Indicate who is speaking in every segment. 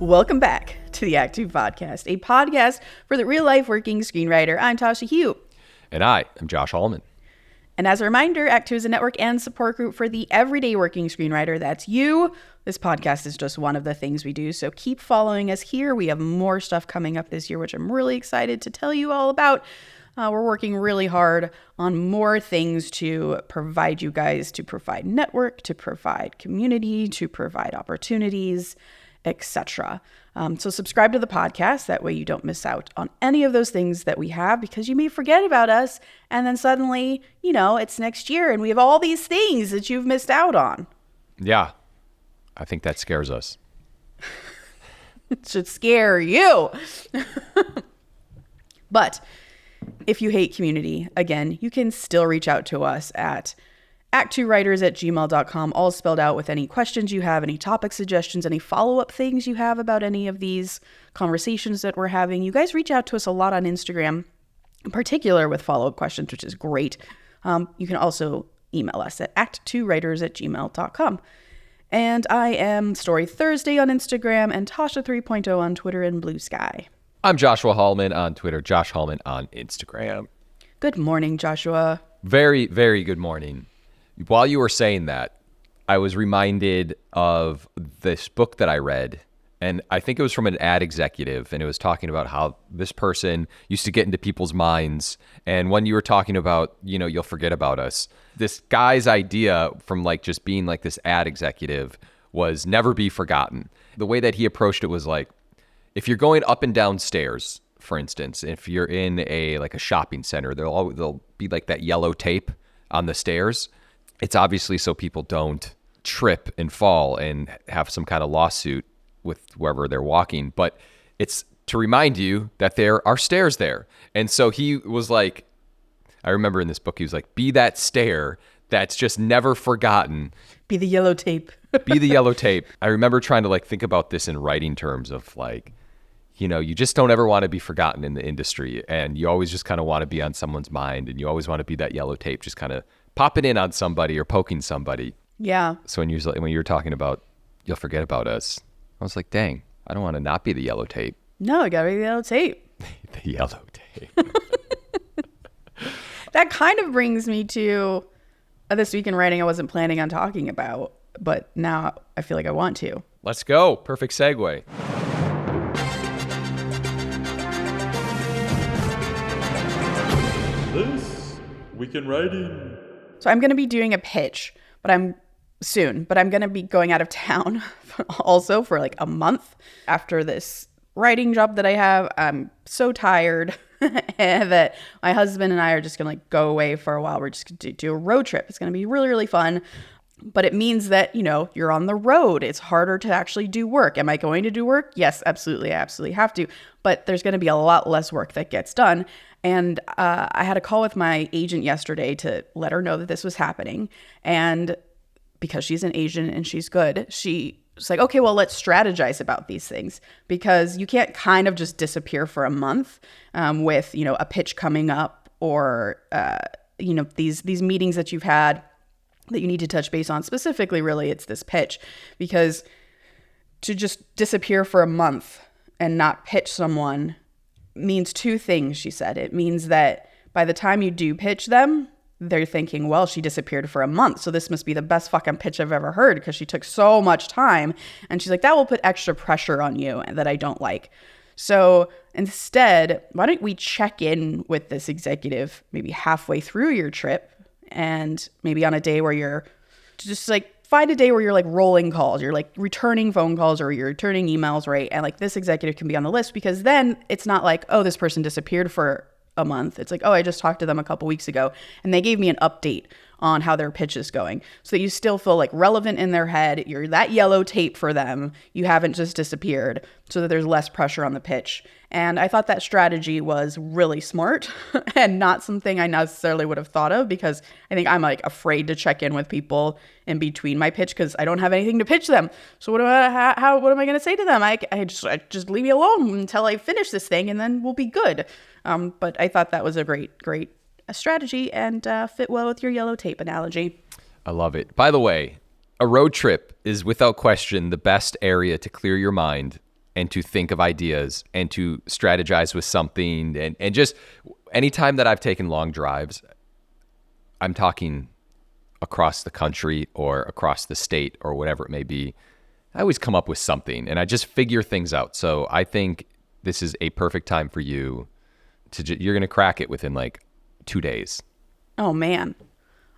Speaker 1: Welcome back to the Act Two podcast, a podcast for the real-life working screenwriter. I'm Tasha Hugh.
Speaker 2: And I am Josh Hallman.
Speaker 1: And as a reminder, Act Two is a network and support group for the everyday working screenwriter. That's you. This podcast is just one of the things we do, so keep following us here. We have more stuff coming up this year, which I'm really excited to tell you all about. We're working really hard on more things to provide you guys, to provide network, to provide community, to provide opportunities, etc. So subscribe to the podcast. That way you don't miss out on any of those things that we have, because you may forget about us and then suddenly, it's next year and we have all these things that you've missed out on.
Speaker 2: Yeah, I think that scares us.
Speaker 1: It should scare you. But if you hate community, again, you can still reach out to us at ActTwoWriters@gmail.com, all spelled out, with any questions you have, any topic suggestions, any follow-up things you have about any of these conversations that we're having. You guys reach out to us a lot on Instagram, in particular with follow-up questions, which is great. You can also email us at ActTwoWriters@gmail.com. And I am Story Thursday on Instagram and Tasha 3.0 on Twitter and Blue Sky.
Speaker 2: I'm Joshua Hallman on Twitter, Josh Hallman on Instagram.
Speaker 1: Good morning, Joshua.
Speaker 2: Very, very good morning. While you were saying that, I was reminded of this book that I read, and I think it was from an ad executive, and it was talking about how this person used to get into people's minds. And when you were talking about, you'll forget about us, this guy's idea from just being this ad executive was never be forgotten. The way that he approached it was if you're going up and down stairs, for instance, if you're in a shopping center, there'll be that yellow tape on the stairs. It's obviously so people don't trip and fall and have some kind of lawsuit with whoever they're walking, but it's to remind you that there are stairs there. And so he was I remember in this book, he was be that stair that's just never forgotten.
Speaker 1: Be the yellow tape.
Speaker 2: Be the yellow tape. I remember trying to think about this in writing terms of you just don't ever want to be forgotten in the industry, and you always just kind of want to be on someone's mind, and you always want to be that yellow tape, just kind of popping in on somebody or poking somebody.
Speaker 1: Yeah.
Speaker 2: So when you were talking about you'll forget about us, I was dang, I don't want to not be the yellow tape.
Speaker 1: No, I gotta be the yellow tape.
Speaker 2: The yellow tape.
Speaker 1: That kind of brings me to This Week in Writing I wasn't planning on talking about, but now I feel like I want to.
Speaker 2: Let's go. Perfect segue.
Speaker 3: This Week in Writing.
Speaker 1: So I'm going to be doing a pitch, but I'm going to be going out of town also for a month after this writing job that I have. I'm so tired that my husband and I are just going to go away for a while. We're just going to do a road trip. It's going to be really, really fun. But it means that, you're on the road. It's harder to actually do work. Am I going to do work? Yes, absolutely. I absolutely have to. But there's going to be a lot less work that gets done. And I had a call with my agent yesterday to let her know that this was happening. And because she's an agent and she's good, she was like, okay, well, let's strategize about these things, because you can't kind of just disappear for a month with, a pitch coming up or, these meetings that you've had that you need to touch base on. Specifically, really, it's this pitch, because to just disappear for a month and not pitch someone means two things, she said. It means that by the time you do pitch them, they're thinking, well, she disappeared for a month, so this must be the best fucking pitch I've ever heard because she took so much time. And she's like, that will put extra pressure on you that I don't like. So instead, why don't we check in with this executive maybe halfway through your trip, and maybe on a day where you're just find a day where you're rolling calls, you're returning phone calls or you're returning emails, right? And this executive can be on the list, because then it's not oh, this person disappeared for a month. It's oh, I just talked to them a couple weeks ago and they gave me an update on how their pitch is going, so that you still feel relevant in their head. You're that yellow tape for them. You haven't just disappeared, so that there's less pressure on the pitch. And I thought that strategy was really smart and not something I necessarily would have thought of, because I think I'm afraid to check in with people in between my pitch because I don't have anything to pitch them. So what am I going to say to them? I just leave me alone until I finish this thing and then we'll be good. But I thought that was a great strategy and fit well with your yellow tape analogy.
Speaker 2: I love it. By the way, a road trip is without question the best area to clear your mind and to think of ideas and to strategize with something. And just anytime that I've taken long drives, I'm talking across the country or across the state or whatever it may be, I always come up with something and I just figure things out. So I think this is a perfect time for you to, you're going to crack it within like 2 days.
Speaker 1: Oh man.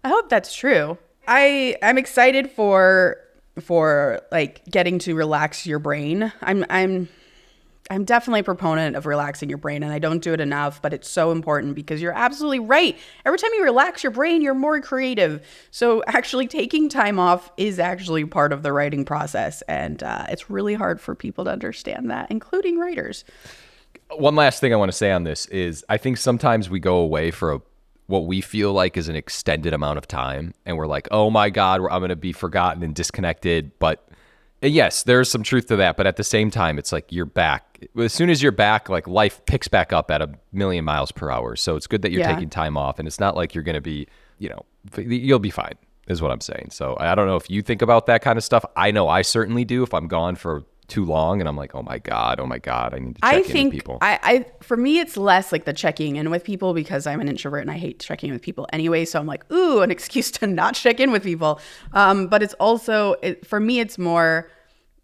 Speaker 1: I hope that's true. I'm excited for like getting to relax your brain. I'm definitely a proponent of relaxing your brain, and I don't do it enough, but it's so important because you're absolutely right. Every time you relax your brain, you're more creative. So actually taking time off is actually part of the writing process, and it's really hard for people to understand that, including writers.
Speaker 2: One last thing I want to say on this is I think sometimes we go away for what we feel like is an extended amount of time, and we're like, oh my God, I'm going to be forgotten and disconnected. But yes, there's some truth to that. But at the same time, it's like you're back. As soon as you're back, like life picks back up at 1,000,000 miles per hour. So it's good that you're taking time off. And it's not like you're going to be, you'll be fine is what I'm saying. So I don't know if you think about that kind of stuff. I know I certainly do if I'm gone for too long and I'm like, oh my God, I need to check in with people.
Speaker 1: For me, it's less like the checking in with people because I'm an introvert and I hate checking in with people anyway. So I'm like, ooh, an excuse to not check in with people. But it's also, for me, it's more,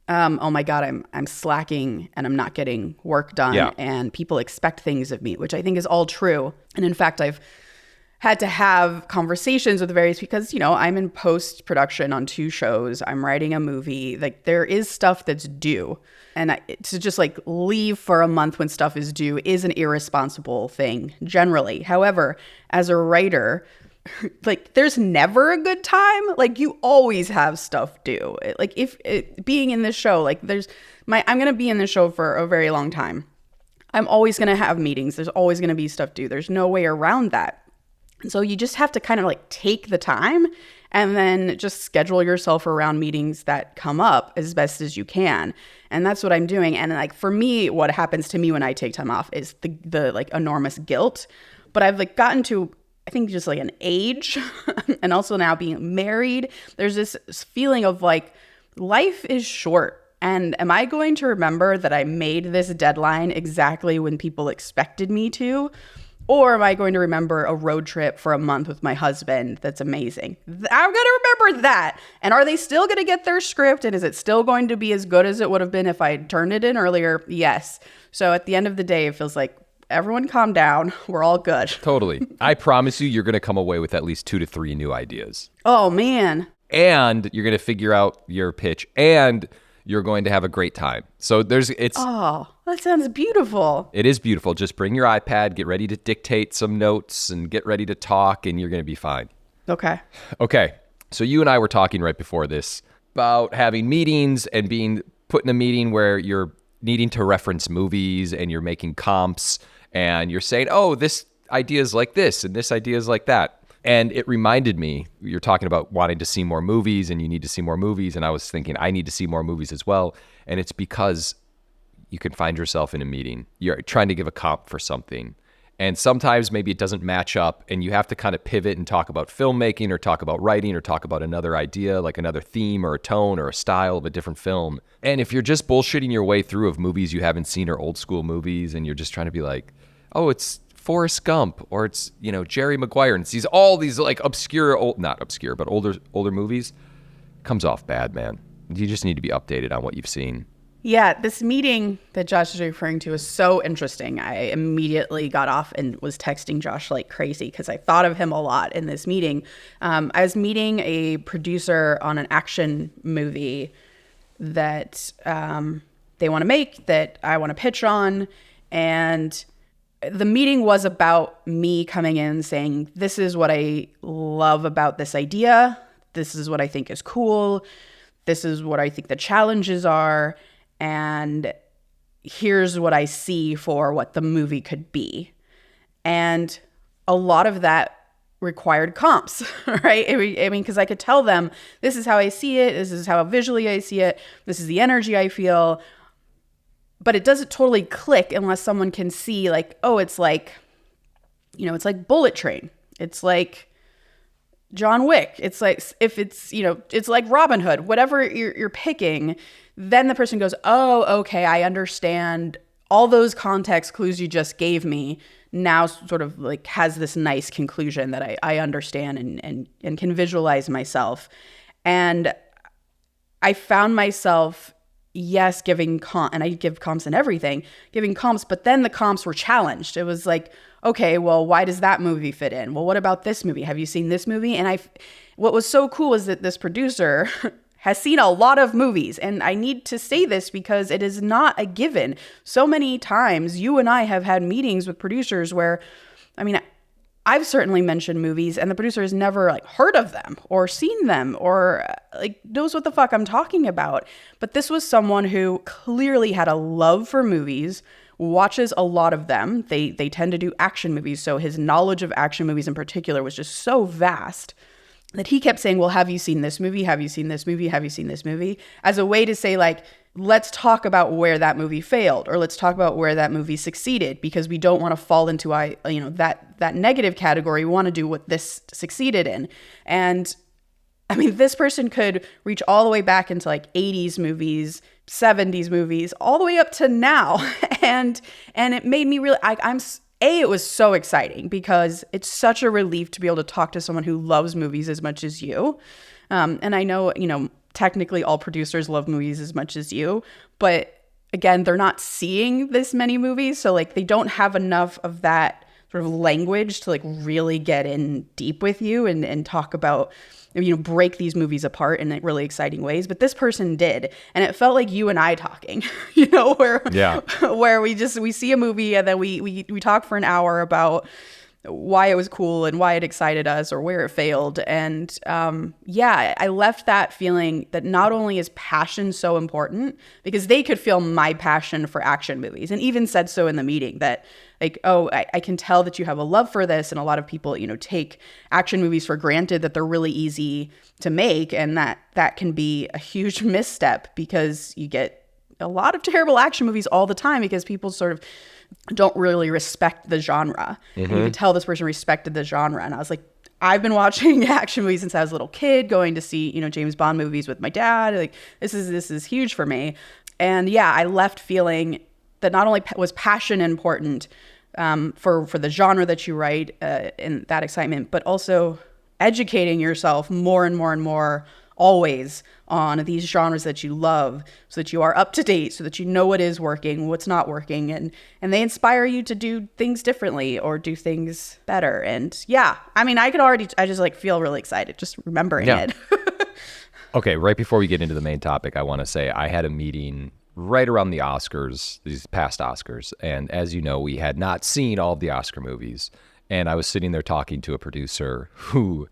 Speaker 1: oh my God, I'm slacking and I'm not getting work done and people expect things of me, which I think is all true. And in fact, I've had to have conversations with various because, I'm in post-production on 2 shows. I'm writing a movie. Like there is stuff that's due. And to just like leave for a month when stuff is due is an irresponsible thing generally. However, as a writer, like there's never a good time. Like you always have stuff due. Like being in this show, like I'm going to be in this show for a very long time. I'm always going to have meetings. There's always going to be stuff due. There's no way around that. So you just have to kind of like take the time and then just schedule yourself around meetings that come up as best as you can. And that's what I'm doing. And like for me, what happens to me when I take time off is the like enormous guilt. But I've like gotten to, I think just like an age and also now being married, there's this feeling of like life is short. And am I going to remember that I made this deadline exactly when people expected me to? Or am I going to remember a road trip for a month with my husband that's amazing? I'm going to remember that. And are they still going to get their script? And is it still going to be as good as it would have been if I had turned it in earlier? Yes. So at the end of the day, it feels like everyone calm down. We're all good.
Speaker 2: Totally. I promise you, you're going to come away with at least 2 to 3 new ideas.
Speaker 1: Oh, man.
Speaker 2: And you're going to figure out your pitch and you're going to have a great time. So
Speaker 1: Oh, that sounds beautiful.
Speaker 2: It is beautiful. Just bring your iPad, get ready to dictate some notes and get ready to talk and you're going to be fine.
Speaker 1: Okay.
Speaker 2: So you and I were talking right before this about having meetings and being put in a meeting where you're needing to reference movies and you're making comps and you're saying, oh, this idea is like this and this idea is like that. And it reminded me, you're talking about wanting to see more movies and you need to see more movies. And I was thinking, I need to see more movies as well. And it's because you can find yourself in a meeting. You're trying to give a comp for something. And sometimes maybe it doesn't match up and you have to kind of pivot and talk about filmmaking or talk about writing or talk about another idea, like another theme or a tone or a style of a different film. And if you're just bullshitting your way through of movies you haven't seen or old school movies and you're just trying to be like, oh, it's Forrest Gump or it's, Jerry Maguire and sees all these like not obscure, but older movies, comes off bad, man. You just need to be updated on what you've seen.
Speaker 1: Yeah, this meeting that Josh is referring to is so interesting. I immediately got off and was texting Josh like crazy because I thought of him a lot in this meeting. I was meeting a producer on an action movie that they want to make, that I want to pitch on. And the meeting was about me coming in saying, this is what I love about this idea. This is what I think is cool. This is what I think the challenges are. And here's what I see for what the movie could be. And a lot of that required comps, right? I mean, because I could tell them, this is how I see it. This is how visually I see it. This is the energy I feel. But it doesn't totally click unless someone can see like, oh, it's like, it's like Bullet Train. It's like John Wick. It's like, if it's, it's like Robin Hood, whatever you're picking, then the person goes, oh, okay, I understand all those context clues you just gave me now sort of like has this nice conclusion that I understand and can visualize myself. And I found myself, yes, giving and I give comps and everything, giving comps, but then the comps were challenged. It was like, okay, well, why does that movie fit in? Well, what about this movie? Have you seen this movie? And what was so cool is that this producer has seen a lot of movies. And I need to say this because it is not a given. So many times you and I have had meetings with producers where, I mean, I've certainly mentioned movies and the producer has never like heard of them or seen them or like knows what the fuck I'm talking about. But this was someone who clearly had a love for movies, watches a lot of them. They tend to do action movies. So his knowledge of action movies in particular was just so vast that he kept saying, well, have you seen this movie? Have you seen this movie? Have you seen this movie? As a way to say, like, let's talk about where that movie failed, or let's talk about where that movie succeeded, because we don't want to fall into that negative category. We want to do what this succeeded in. And I mean, this person could reach all the way back into like 80s movies, 70s movies, all the way up to now. And it made me really, it was so exciting because it's such a relief to be able to talk to someone who loves movies as much as you. And I know, technically all producers love movies as much as you, but again, they're not seeing this many movies. So like they don't have enough of that sort of language to like really get in deep with you and talk about, break these movies apart in really exciting ways. But this person did. And it felt like you and I talking, where we see a movie and then we talk for an hour about why it was cool and why it excited us or where it failed. And I left that feeling that not only is passion so important, because they could feel my passion for action movies and even said so in the meeting that like, oh, I can tell that you have a love for this. And a lot of people, take action movies for granted that they're really easy to make. And that can be a huge misstep because you get a lot of terrible action movies all the time because people sort of don't really respect the genre. And you could tell this person respected the genre. And I was like, I've been watching action movies since I was a little kid, going to see, James Bond movies with my dad. Like this is huge for me. And I left feeling that not only was passion important for the genre that you write and that excitement, but also educating yourself more and more and more always on these genres that you love so that you are up to date, so that you know what is working, what's not working, and they inspire you to do things differently or do things better. And I just like feel really excited just remembering it.
Speaker 2: Okay, right before we get into the main topic, I want to say I had a meeting right around the Oscars, these past Oscars, and as you know, we had not seen all of the Oscar movies, and I was sitting there talking to a producer who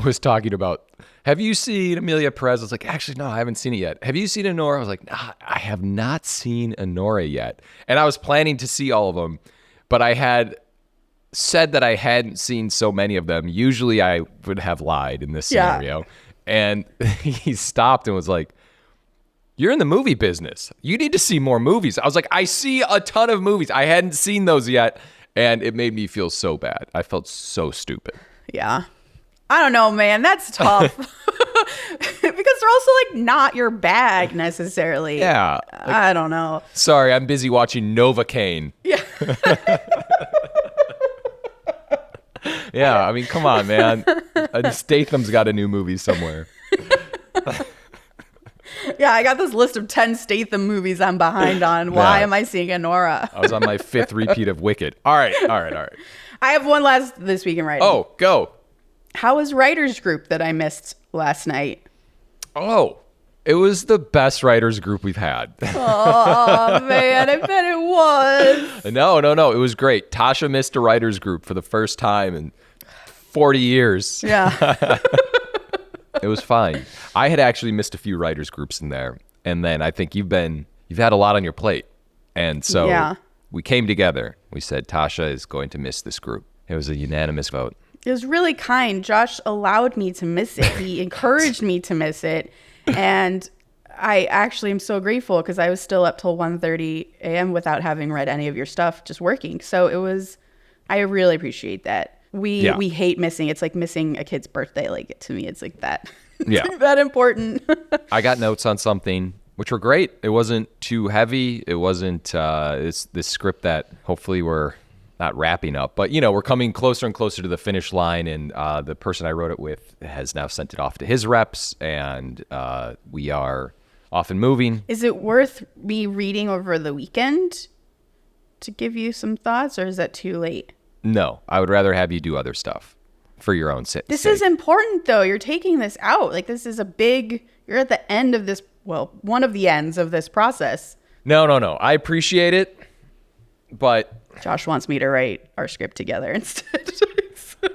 Speaker 2: was talking about, have you seen Amelia Perez? I was like, actually, no, I haven't seen it yet. Have you seen Honora? I was like, nah, I have not seen Honora yet. And I was planning to see all of them, but I had said that I hadn't seen so many of them. Usually I would have lied in this scenario. And he stopped and was like, you're in the movie business. You need to see more movies. I was like, I see a ton of movies. I hadn't seen those yet. And it made me feel so bad. I felt so stupid.
Speaker 1: Yeah. I don't know, man. That's tough. Because they're also like not your bag necessarily.
Speaker 2: Yeah. Like,
Speaker 1: I don't know.
Speaker 2: Sorry, I'm busy watching Novocaine. Yeah. Yeah, I mean, come on, man. Statham's got a new movie somewhere.
Speaker 1: Yeah, I got this list of 10 Statham movies I'm behind on. Why am I seeing Honora?
Speaker 2: I was on my 5th repeat of Wicked. All right.
Speaker 1: I have one last this week in writing.
Speaker 2: Oh, go.
Speaker 1: How was writers group that I missed last night?
Speaker 2: Oh, it was the best writers group we've had.
Speaker 1: Oh, man, I bet it was.
Speaker 2: No. It was great. Tasha missed a writers group for the first time in 40 years.
Speaker 1: Yeah.
Speaker 2: It was fine. I had actually missed a few writers groups in there. And then I think you've had a lot on your plate. And so we came together. We said, Tasha is going to miss this group. It was a unanimous vote.
Speaker 1: It was really kind. Josh allowed me to miss it. He encouraged me to miss it. And I actually am so grateful because I was still up till 1:30 a.m. without having read any of your stuff, just working. So I really appreciate that. We hate missing. It's like missing a kid's birthday. Like to me, it's like that.
Speaker 2: Yeah.
Speaker 1: It's that important.
Speaker 2: I got notes on something, which were great. It wasn't too heavy. It wasn't this script that hopefully we're not wrapping up, but we're coming closer and closer to the finish line. And the person I wrote it with has now sent it off to his reps, and we are off and moving.
Speaker 1: Is it worth me reading over the weekend to give you some thoughts, or is that too late?
Speaker 2: No, I would rather have you do other stuff for your own sake.
Speaker 1: This is important, though. You're taking this out. Like, this is you're at the end of this, well, one of the ends of this process.
Speaker 2: No. I appreciate it, but
Speaker 1: Josh wants me to write our script together instead.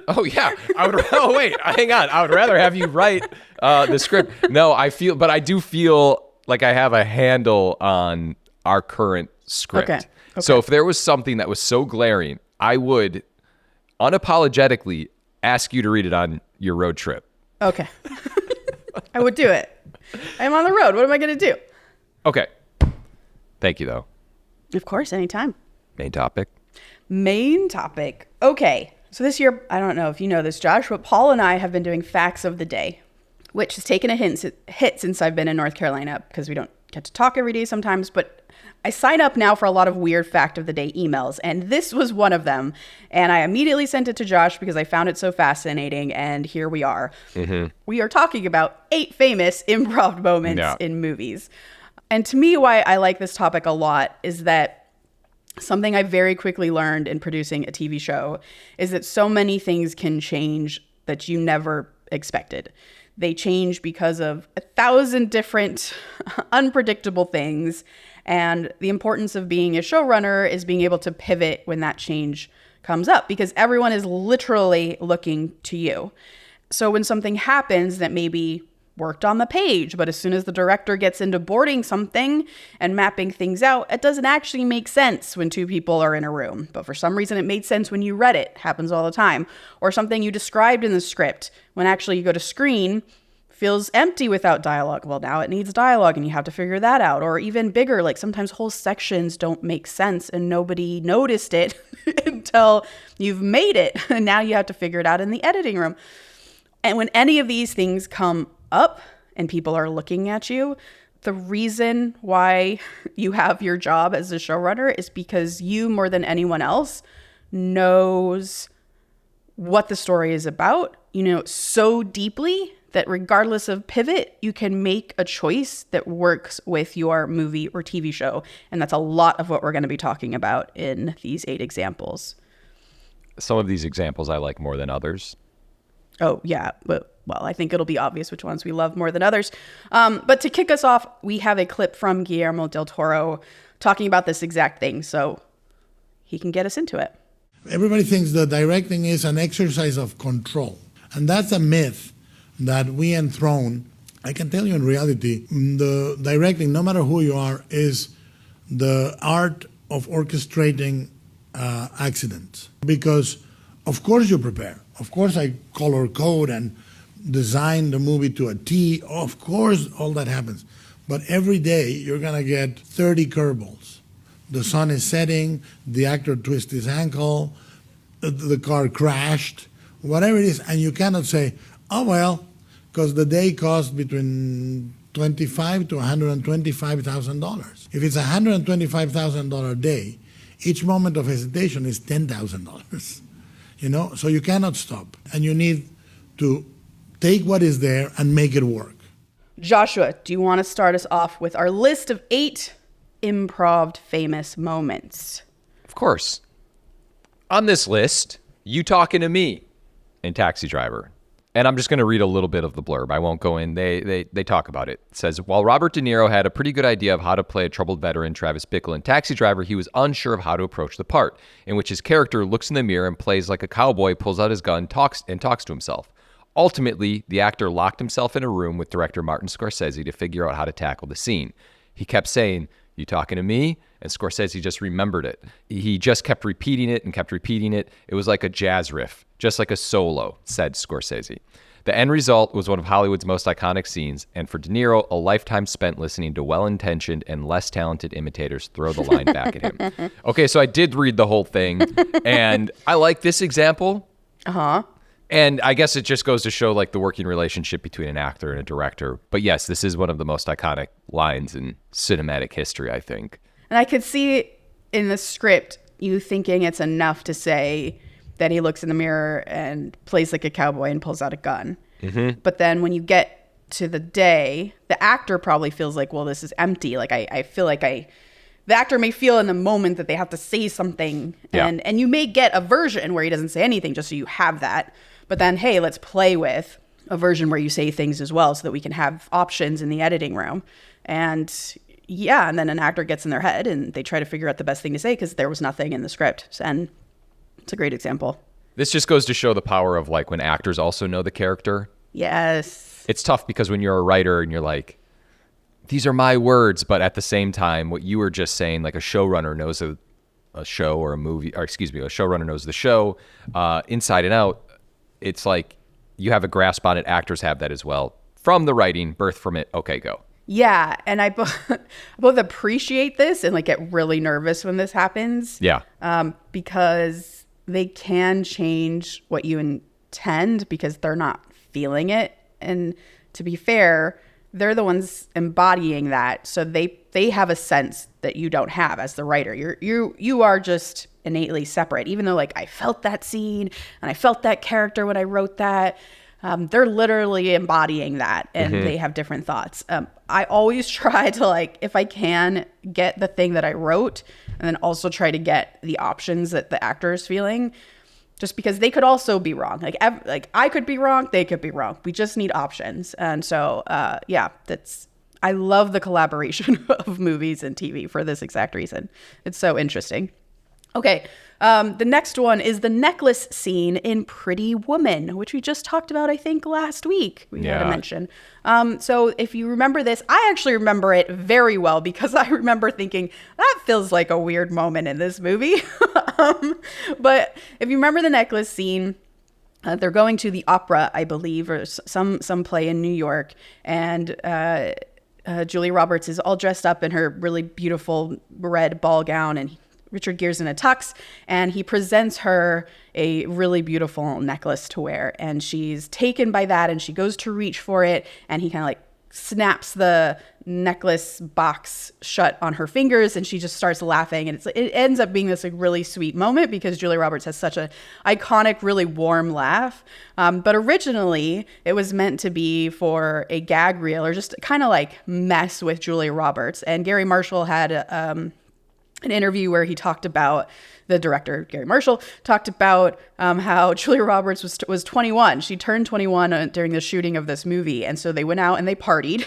Speaker 2: Oh, yeah. Hang on. I would rather have you write the script. No, I do feel like I have a handle on our current script.
Speaker 1: Okay.
Speaker 2: So if there was something that was so glaring, I would unapologetically ask you to read it on your road trip.
Speaker 1: Okay. I would do it. I'm on the road. What am I going to do?
Speaker 2: Okay. Thank you, though.
Speaker 1: Of course, anytime.
Speaker 2: Main topic.
Speaker 1: Okay. So this year, I don't know if you know this, Josh, but Paul and I have been doing Facts of the Day, which has taken a hit since I've been in North Carolina because we don't get to talk every day sometimes. But I sign up now for a lot of weird Fact of the Day emails, and this was one of them. And I immediately sent it to Josh because I found it so fascinating, and here we are. Mm-hmm. We are talking about 8 famous improv moments in movies. And to me, why I like this topic a lot is that something I very quickly learned in producing a TV show is that so many things can change that you never expected. They change because of 1,000 different unpredictable things. And the importance of being a showrunner is being able to pivot when that change comes up, because everyone is literally looking to you. So when something happens that maybe worked on the page, but as soon as the director gets into boarding something and mapping things out, it doesn't actually make sense when 2 people are in a room. But for some reason, it made sense when you read it. Happens all the time. Or something you described in the script, when actually you go to screen, feels empty without dialogue. Well, now it needs dialogue and you have to figure that out. Or even bigger, like sometimes whole sections don't make sense and nobody noticed it until you've made it. And now you have to figure it out in the editing room. And when any of these things come up and people are looking at you, the reason why you have your job as a showrunner is because you, more than anyone else, knows what the story is about, so deeply that regardless of pivot, you can make a choice that works with your movie or TV show. And that's a lot of what we're going to be talking about in these 8 examples.
Speaker 2: Some of these examples I like more than others.
Speaker 1: Oh, yeah. Well, I think it'll be obvious which ones we love more than others. But to kick us off, we have a clip from Guillermo del Toro talking about this exact thing. So he can get us into it.
Speaker 4: Everybody thinks that directing is an exercise of control. And that's a myth that we enthrone. I can tell you in reality, the directing, no matter who you are, is the art of orchestrating accidents. Because, of course, you prepare. Of course, I color code and design the movie to a T. Of course, all that happens. But every day, you're going to get 30 curveballs. The sun is setting, the actor twists his ankle, the car crashed, whatever it is. And you cannot say, oh, well, because the day cost between $25,000 to $125,000. If it's a $125,000 day, each moment of hesitation is $10,000. So you cannot stop. And you need to take what is there and make it work.
Speaker 1: Joshua, do you want to start us off with our list of 8 improv famous moments?
Speaker 2: Of course. On this list, You Talking to Me in Taxi Driver. And I'm just going to read a little bit of the blurb. I won't go in. They talk about it. It says, while Robert De Niro had a pretty good idea of how to play a troubled veteran, Travis Bickle, in Taxi Driver, he was unsure of how to approach the part, in which his character looks in the mirror and plays like a cowboy, pulls out his gun, talks to himself. Ultimately, the actor locked himself in a room with director Martin Scorsese to figure out how to tackle the scene. He kept saying, "You talking to me?" And Scorsese just remembered it. He just kept repeating it and kept repeating it. It was like a jazz riff, just like a solo, said Scorsese. The end result was one of Hollywood's most iconic scenes, and for De Niro, a lifetime spent listening to well-intentioned and less talented imitators throw the line back at him. Okay, so I did read the whole thing, and I like this example.
Speaker 1: Uh-huh.
Speaker 2: And I guess it just goes to show like the working relationship between an actor and a director. But yes, this is one of the most iconic lines in cinematic history, I think.
Speaker 1: And I could see in the script you thinking it's enough to say that he looks in the mirror and plays like a cowboy and pulls out a gun. Mm-hmm. But then when you get to the day, the actor probably feels like, well, this is empty. Like I feel like the actor may feel in the moment that they have to say something. And you may get a version where he doesn't say anything just so you have that. But then, hey, let's play with a version where you say things as well so that we can have options in the editing room. And and then an actor gets in their head and they try to figure out the best thing to say because there was nothing in the script. And it's a great example.
Speaker 2: This just goes to show the power of like when actors also know the character.
Speaker 1: Yes.
Speaker 2: It's tough because when you're a writer and you're like, these are my words, but at the same time, what you were just saying, like a showrunner knows a show or a movie, or excuse me, a showrunner knows the show inside and out. It's like you have a grasp on it. Actors have that as well. From the writing, birth from it. Okay, go.
Speaker 1: Yeah. And I both appreciate this and like get really nervous when this happens.
Speaker 2: Yeah.
Speaker 1: Because they can change what you intend because they're not feeling it. And to be fair, they're the ones embodying that. So they have a sense that you don't have as the writer. You are just innately separate, even though like I felt that scene and I felt that character when I wrote that. They're literally embodying that and they have different thoughts. I always try to like, if I can, get the thing that I wrote and then also try to get the options that the actor is feeling, just because they could also be wrong. Like I could be wrong, they could be wrong. We just need options. And so, I love the collaboration of movies and TV for this exact reason. It's so interesting. Okay, the next one is the necklace scene in Pretty Woman, which we just talked about, I think, last week. We had a mention. So if you remember this, I actually remember it very well because I remember thinking, that feels like a weird moment in this movie. But if you remember the necklace scene, they're going to the opera, I believe, or some play in New York, and Julia Roberts is all dressed up in her really beautiful red ball gown, and Richard Gere's in a tux, and he presents her a really beautiful necklace to wear, and she's taken by that, and she goes to reach for it, and he kind of like snaps the necklace box shut on her fingers, and she just starts laughing, and it ends up being this like really sweet moment because Julia Roberts has such a iconic, really warm laugh. But originally, it was meant to be for a gag reel or just kind of like mess with Julia Roberts, and Gary Marshall had an interview where he talked about, the director, Gary Marshall, talked about how Julia Roberts was 21. She turned 21 during the shooting of this movie. And so they went out and they partied.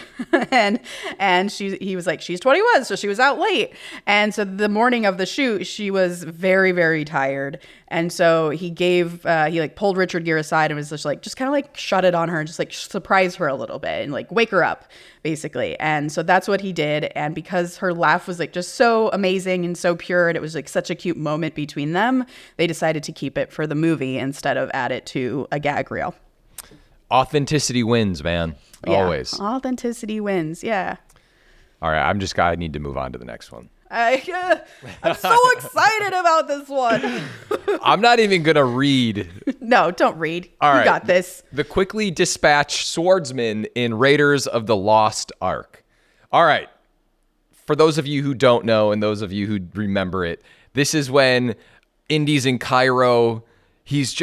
Speaker 1: and he was like, she's 21, so she was out late. And so the morning of the shoot, she was very, very tired. And so he pulled Richard Gere aside and was just kind of like shut it on her and just like surprise her a little bit and like wake her up, basically. And so that's what he did. And because her laugh was like just so amazing and so pure, and it was like such a cute moment between them, they decided to keep it for the movie instead of add it to a gag reel.
Speaker 2: Authenticity wins, man. Always.
Speaker 1: Authenticity wins. Yeah.
Speaker 2: All right. I need to move on to the next one.
Speaker 1: I'm so excited about this one.
Speaker 2: I'm not even going to read.
Speaker 1: No, don't read.
Speaker 2: All right.
Speaker 1: You got this.
Speaker 2: The quickly dispatched swordsman in Raiders of the Lost Ark. All right. For those of you who don't know and those of you who remember it, this is when Indy's in Cairo. He's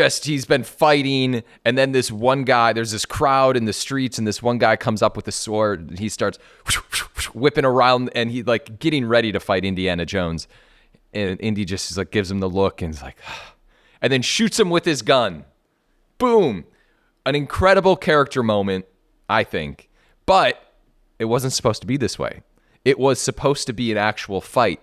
Speaker 2: been fighting, and then this one guy, there's this crowd in the streets, and this one guy comes up with a sword, and he starts whipping around, and he like getting ready to fight Indiana Jones. And Indy just is like gives him the look, and is like, and then shoots him with his gun. Boom. An incredible character moment, I think. But it wasn't supposed to be this way. It was supposed to be an actual fight.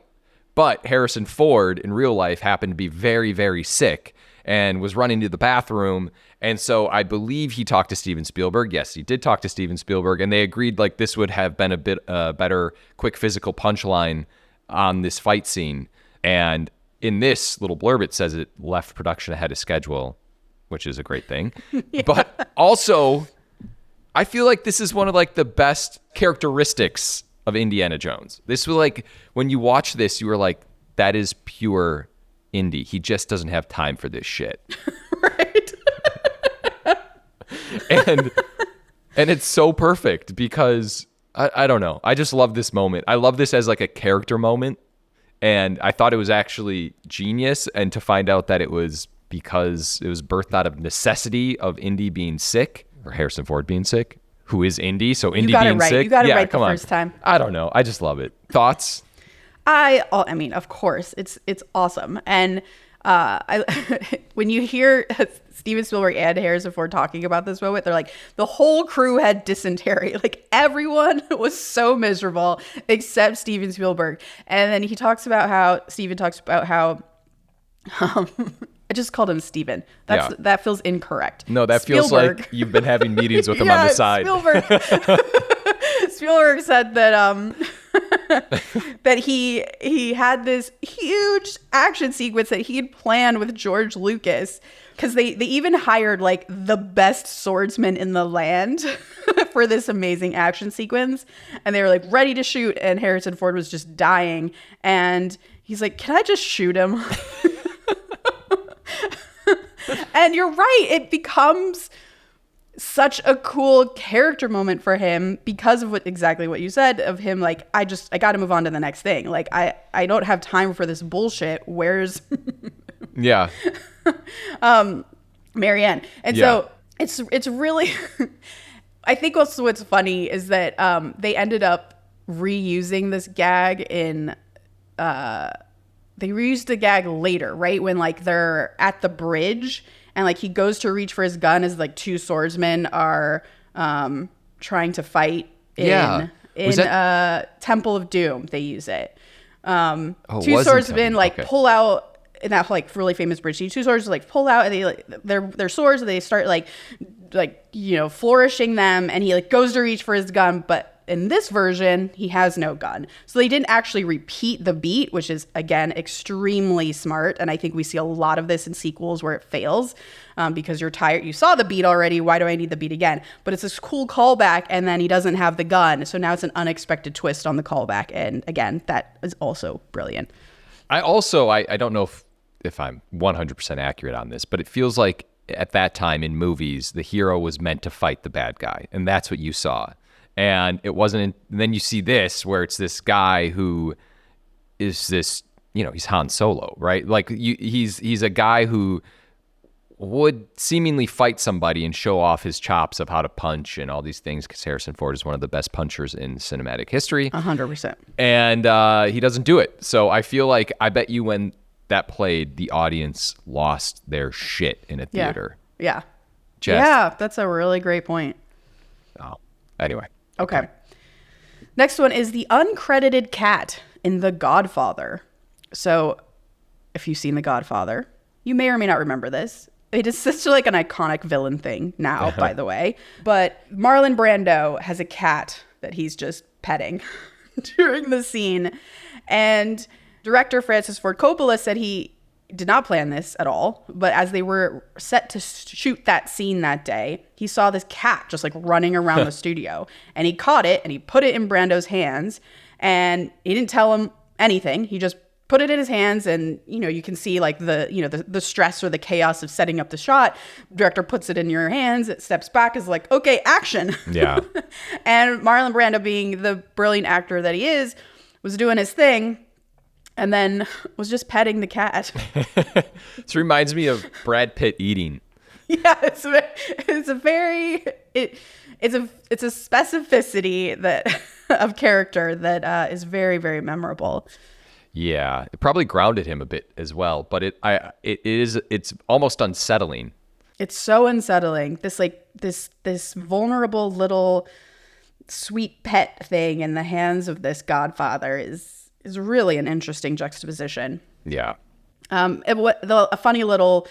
Speaker 2: But Harrison Ford in real life happened to be very, very sick and was running to the bathroom. And so I believe he talked to Steven Spielberg. Yes, he did talk to Steven Spielberg. And they agreed like this would have been a bit better quick physical punchline on this fight scene. And in this little blurb, it says it left production ahead of schedule, which is a great thing. Yeah. But also, I feel like this is one of like the best characteristics of Indiana Jones. This was like, when you watch this, you were like, that is pure Indy. He just doesn't have time for this shit.
Speaker 1: Right.
Speaker 2: and it's so perfect because I don't know. I just love this moment. I love this as like a character moment. And I thought it was actually genius. And to find out that it was because it was birthed out of necessity of Indy being sick, or Harrison Ford being sick, who is Indy. So Indy being sick.
Speaker 1: You got it
Speaker 2: yeah,
Speaker 1: right
Speaker 2: come
Speaker 1: the
Speaker 2: on.
Speaker 1: first time.
Speaker 2: I don't know. I just love it. Thoughts?
Speaker 1: I mean, of course, it's awesome. And when you hear Steven Spielberg and Harrison Ford talking about this moment, they're like, the whole crew had dysentery. Like, everyone was so miserable except Steven Spielberg. And then Steven talks about how I just called him Steven. That feels incorrect.
Speaker 2: No, that
Speaker 1: Spielberg,
Speaker 2: feels like you've been having meetings with him on the side.
Speaker 1: Spielberg said that that he had this huge action sequence that he had planned with George Lucas, because they even hired like the best swordsman in the land for this amazing action sequence, and they were like ready to shoot, and Harrison Ford was just dying, and he's like, can I just shoot him? And you're right, it becomes such a cool character moment for him because of exactly what you said, of him like, I got to move on to the next thing. Like, I don't have time for this bullshit. Where's
Speaker 2: Yeah.
Speaker 1: Marianne? And so it's really I think also what's funny is that they ended up reusing this gag in they reused the gag later, right? When like they're at the bridge and like he goes to reach for his gun as like two swordsmen are trying to fight in Temple of Doom. They use it. Two swordsmen pull out in that like really famous bridge scene. Two swords like pull out and they like their swords and they start like flourishing them, and he like goes to reach for his gun, but in this version, he has no gun. So they didn't actually repeat the beat, which is, again, extremely smart. And I think we see a lot of this in sequels where it fails because you're tired. You saw the beat already. Why do I need the beat again? But it's this cool callback, and then he doesn't have the gun. So now it's an unexpected twist on the callback. And again, that is also brilliant.
Speaker 2: I don't know if I'm 100% accurate on this, but it feels like at that time in movies, the hero was meant to fight the bad guy. And that's what you saw. And it wasn't. And then you see this where it's this guy who is this, he's Han Solo, right? Like he's a guy who would seemingly fight somebody and show off his chops of how to punch and all these things, because Harrison Ford is one of the best punchers in cinematic history.
Speaker 1: 100%.
Speaker 2: And he doesn't do it. So I feel like, I bet you when that played, the audience lost their shit in a theater.
Speaker 1: Yeah. Yeah, that's a really great point.
Speaker 2: Oh, anyway.
Speaker 1: Okay. Next one is the uncredited cat in The Godfather. So if you've seen The Godfather, you may or may not remember this. It is such like an iconic villain thing now, by the way. But Marlon Brando has a cat that he's just petting during the scene. And director Francis Ford Coppola said he did not plan this at all, but as they were set to shoot that scene that day, he saw this cat just like running around the studio, and he caught it and he put it in Brando's hands, and he didn't tell him anything. He just put it in his hands, and you can see like the stress or the chaos of setting up the shot. Director puts it in your hands, it steps back, is like, okay, action.
Speaker 2: Yeah.
Speaker 1: And Marlon Brando, being the brilliant actor that he is, was doing his thing, and then was just petting the cat.
Speaker 2: This reminds me of Brad Pitt eating.
Speaker 1: Yeah, it's a specificity that of character that is very, very memorable.
Speaker 2: Yeah, it probably grounded him a bit as well, but it's almost unsettling. It's
Speaker 1: so unsettling. This vulnerable little sweet pet thing in the hands of this godfather is really an interesting juxtaposition.
Speaker 2: Yeah.
Speaker 1: A funny little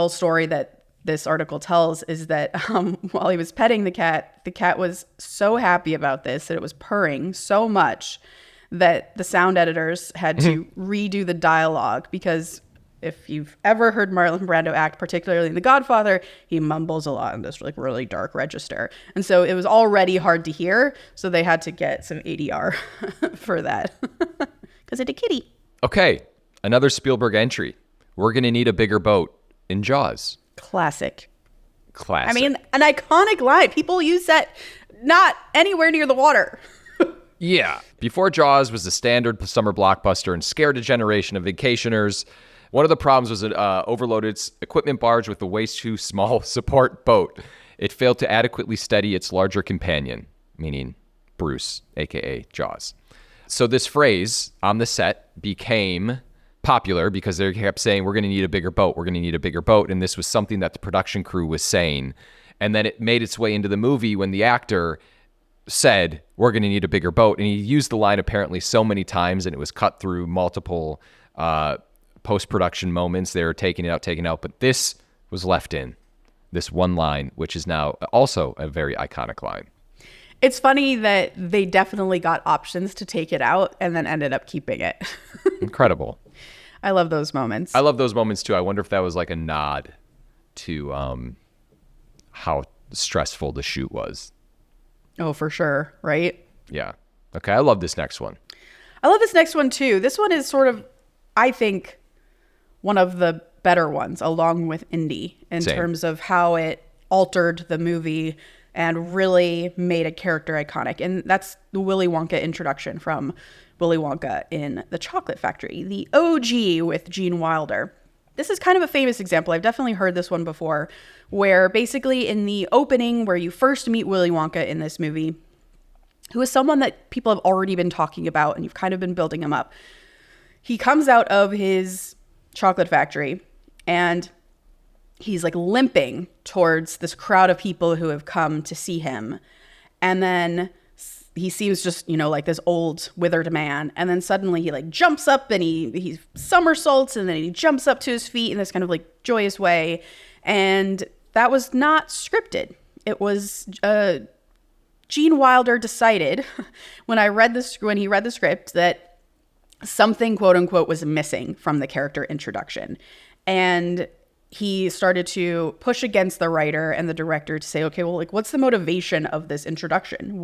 Speaker 1: story that this article tells is that while he was petting the cat was so happy about this that it was purring so much that the sound editors had to redo the dialogue, because if you've ever heard Marlon Brando act, particularly in The Godfather, he mumbles a lot in this like really dark register. And so it was already hard to hear. So they had to get some ADR for that because it's a kitty.
Speaker 2: Okay. Another Spielberg entry. We're going to need a bigger boat in Jaws.
Speaker 1: Classic.
Speaker 2: Classic.
Speaker 1: I mean, an iconic line. People use that not anywhere near the water.
Speaker 2: Yeah. Before Jaws was a standard summer blockbuster and scared a generation of vacationers. One of the problems was it overloaded its equipment barge with a way too small support boat. It failed to adequately steady its larger companion, meaning Bruce, a.k.a. Jaws. So this phrase on the set became popular because they kept saying, we're going to need a bigger boat. We're going to need a bigger boat. And this was something that the production crew was saying. And then it made its way into the movie when the actor said, we're going to need a bigger boat. And he used the line apparently so many times, and it was cut through multiple post-production moments. They were taking it out. But this was left in, this one line, which is now also a very iconic line.
Speaker 1: It's funny that they definitely got options to take it out and then ended up keeping it.
Speaker 2: Incredible.
Speaker 1: I love those moments.
Speaker 2: I love those moments too. I wonder if that was like a nod to how stressful the shoot was.
Speaker 1: Oh, for sure. Right?
Speaker 2: Yeah. Okay. I love this next one.
Speaker 1: I love this next one too. This one is sort of, I think, one of the better ones along with Indy in
Speaker 2: Same.
Speaker 1: terms of how it altered the movie and really made a character iconic. And that's the Willy Wonka introduction from Willy Wonka in the Chocolate Factory, the OG with Gene Wilder. This is kind of a famous example. I've definitely heard this one before, where basically in the opening where you first meet Willy Wonka in this movie, who is someone that people have already been talking about and you've kind of been building him up. He comes out of his chocolate factory and he's like limping towards this crowd of people who have come to see him. And then he seems just, like this old withered man. And then suddenly he like jumps up and he somersaults and then he jumps up to his feet in this kind of like joyous way. And that was not scripted. It was Gene Wilder decided when he read the script that something quote unquote was missing from the character introduction. And he started to push against the writer and the director to say, okay, well, like, what's the motivation of this introduction?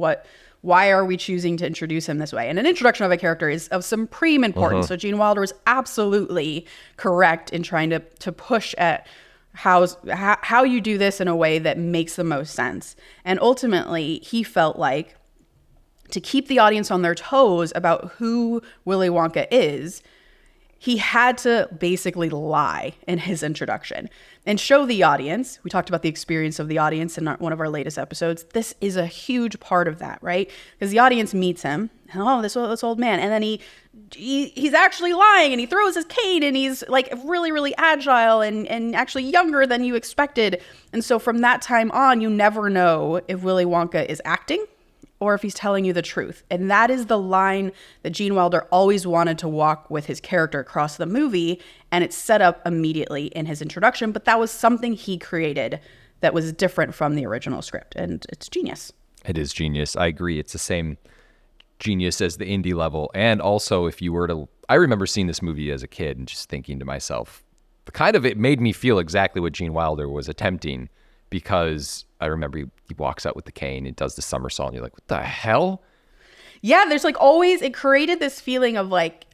Speaker 1: Why are we choosing to introduce him this way? And an introduction of a character is of supreme importance. So Gene Wilder was absolutely correct in trying to push at how you do this in a way that makes the most sense. And ultimately, he felt like to keep the audience on their toes about who Willy Wonka is, he had to basically lie in his introduction and show the audience. We talked about the experience of the audience in one of our latest episodes. This is a huge part of that, right? Because the audience meets him. Oh, this old man. And then he's actually lying and he throws his cane and he's like really, really agile and actually younger than you expected. And so from that time on, you never know if Willy Wonka is acting or if he's telling you the truth. And that is the line that Gene Wilder always wanted to walk with his character across the movie, and it's set up immediately in his introduction, but that was something he created that was different from the original script, and it's genius. It
Speaker 2: is genius. I agree. It's the same genius as the indie level. And also, if you were to... I remember seeing this movie as a kid and just thinking to myself, it made me feel exactly what Gene Wilder was attempting, because I remember he walks out with the cane and does the somersault and you're like, what the hell?
Speaker 1: Yeah, there's like always, it created this feeling of like,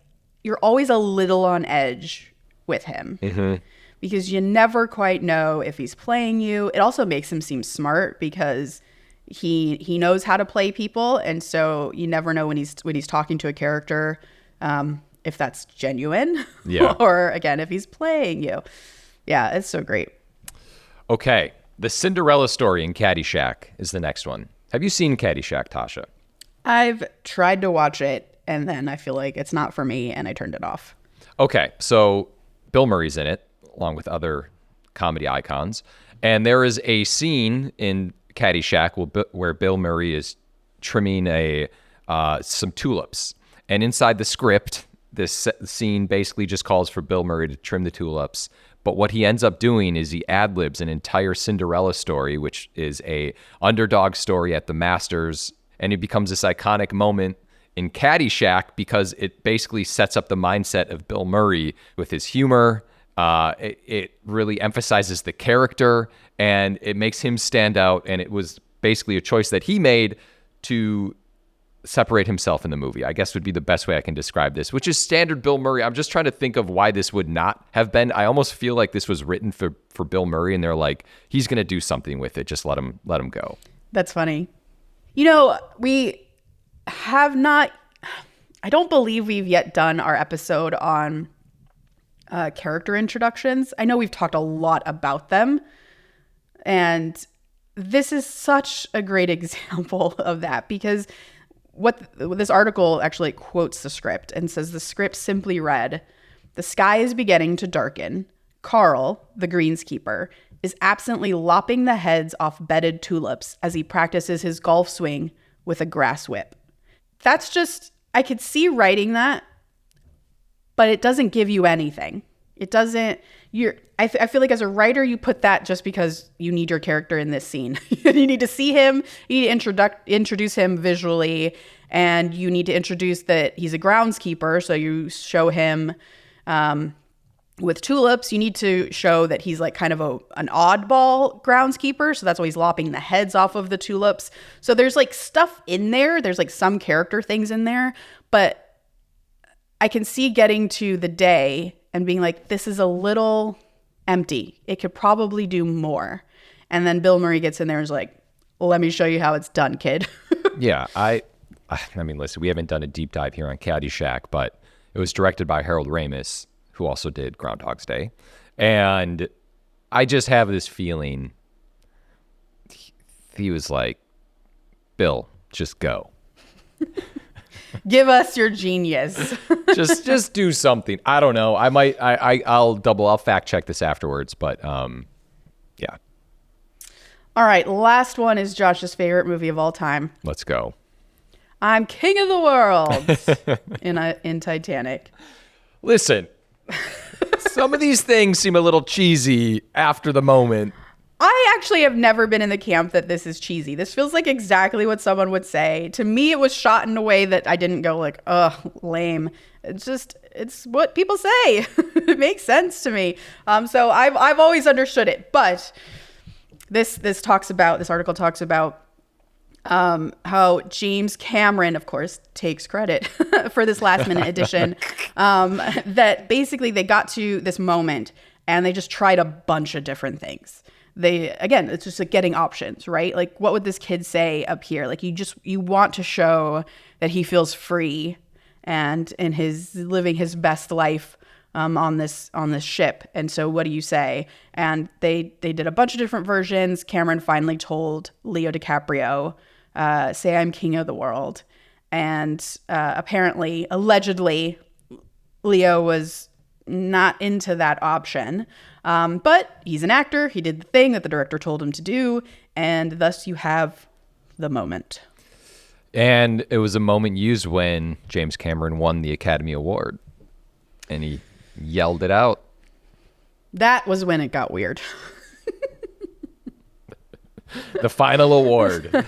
Speaker 1: you're always a little on edge with him because you never quite know if he's playing you. It also makes him seem smart because he knows how to play people. And so you never know when he's talking to a character, if that's genuine or again, if he's playing you. Yeah, it's so great.
Speaker 2: Okay. The Cinderella story in Caddyshack is the next one. Have you seen Caddyshack, Tasha?
Speaker 1: I've tried to watch it, and then I feel like it's not for me, and I turned it off.
Speaker 2: Okay, so Bill Murray's in it, along with other comedy icons. And there is a scene in Caddyshack where Bill Murray is trimming some tulips. And inside the script, this scene basically just calls for Bill Murray to trim the tulips. But what he ends up doing is he ad-libs an entire Cinderella story, which is a underdog story at the Masters. And it becomes this iconic moment in Caddyshack because it basically sets up the mindset of Bill Murray with his humor. It really emphasizes the character and it makes him stand out. And it was basically a choice that he made to separate himself in the movie, I guess would be the best way I can describe this, which is standard Bill Murray. I'm just trying to think of why this would not have been. I almost feel like this was written for Bill Murray, and they're like, he's going to do something with it. Just let him go.
Speaker 1: That's funny. You know, we have not, I don't believe we've yet done our episode on character introductions. I know we've talked a lot about them, and this is such a great example of that, because what this article actually quotes the script and says the script simply read, "The sky is beginning to darken. Carl, the greenskeeper, is absently lopping the heads off bedded tulips as he practices his golf swing with a grass whip." That's just, I could see writing that, but it doesn't give you anything. It doesn't, I feel like as a writer, you put that just because you need your character in this scene. You need to see him, you need to introduce him visually, and you need to introduce that he's a groundskeeper. So you show him with tulips. You need to show that he's like kind of an oddball groundskeeper. So that's why he's lopping the heads off of the tulips. So there's like stuff in there. There's like some character things in there, but I can see getting to the day and being like, this is a little empty. It could probably do more. And then Bill Murray gets in there and is like, let me show you how it's done, kid.
Speaker 2: Yeah, I mean, listen, we haven't done a deep dive here on Caddyshack, but it was directed by Harold Ramis, who also did Groundhog's Day. And I just have this feeling he was like, Bill, just go.
Speaker 1: Give us your genius.
Speaker 2: just do something. I don't know. I'll fact check this afterwards, but yeah.
Speaker 1: All right, last one is Josh's favorite movie of all time.
Speaker 2: Let's go.
Speaker 1: I'm king of the world in Titanic.
Speaker 2: Listen, some of these things seem a little cheesy after the moment.
Speaker 1: I actually have never been in the camp that this is cheesy. This feels like exactly what someone would say. To me, it was shot in a way that I didn't go like, ugh, lame. It's what people say. It makes sense to me. So I've always understood it. But this article talks about how James Cameron, of course, takes credit for this last minute addition. That basically they got to this moment and they just tried a bunch of different things. It's just like getting options, right? Like, what would this kid say up here? Like, you want to show that he feels free and in his living his best life on this ship. And so what do you say? And they did a bunch of different versions. Cameron finally told Leo DiCaprio, say I'm king of the world. And apparently, allegedly, Leo was not into that option. But he's an actor. He did the thing that the director told him to do. And thus you have the moment.
Speaker 2: And it was a moment used when James Cameron won the Academy Award. And he yelled it out.
Speaker 1: That was when it got weird.
Speaker 2: The final award.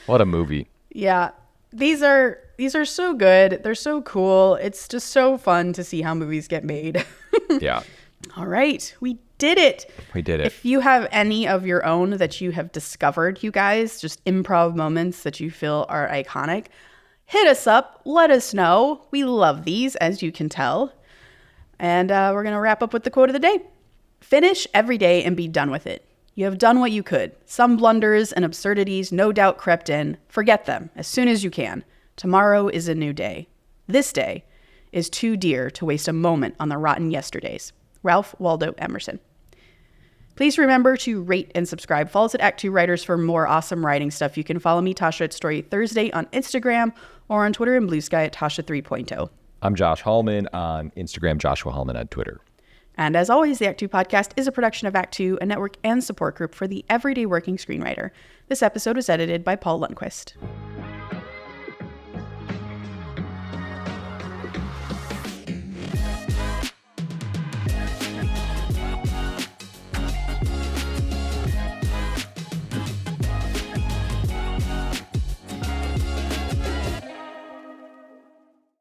Speaker 2: What a movie.
Speaker 1: Yeah. These are so good. They're so cool. It's just so fun to see how movies get made.
Speaker 2: Yeah.
Speaker 1: All right. We did it.
Speaker 2: We did it.
Speaker 1: If you have any of your own that you have discovered, you guys, just improv moments that you feel are iconic, hit us up. Let us know. We love these, as you can tell. And we're going to wrap up with the quote of the day. Finish every day and be done with it. You have done what you could. Some blunders and absurdities no doubt crept in. Forget them as soon as you can. Tomorrow is a new day. This day is too dear to waste a moment on the rotten yesterdays. Ralph Waldo Emerson. Please remember to rate and subscribe. Follow us at ActTwoWriters for more awesome writing stuff. You can follow me, Tasha, at Story Thursday on Instagram or on Twitter and Blue Sky at Tasha 3.0.
Speaker 2: I'm Josh Hallman on Instagram, Joshua Hallman on Twitter.
Speaker 1: And as always, the Act Two podcast is a production of Act Two, a network and support group for the everyday working screenwriter. This episode was edited by Paul Lundquist.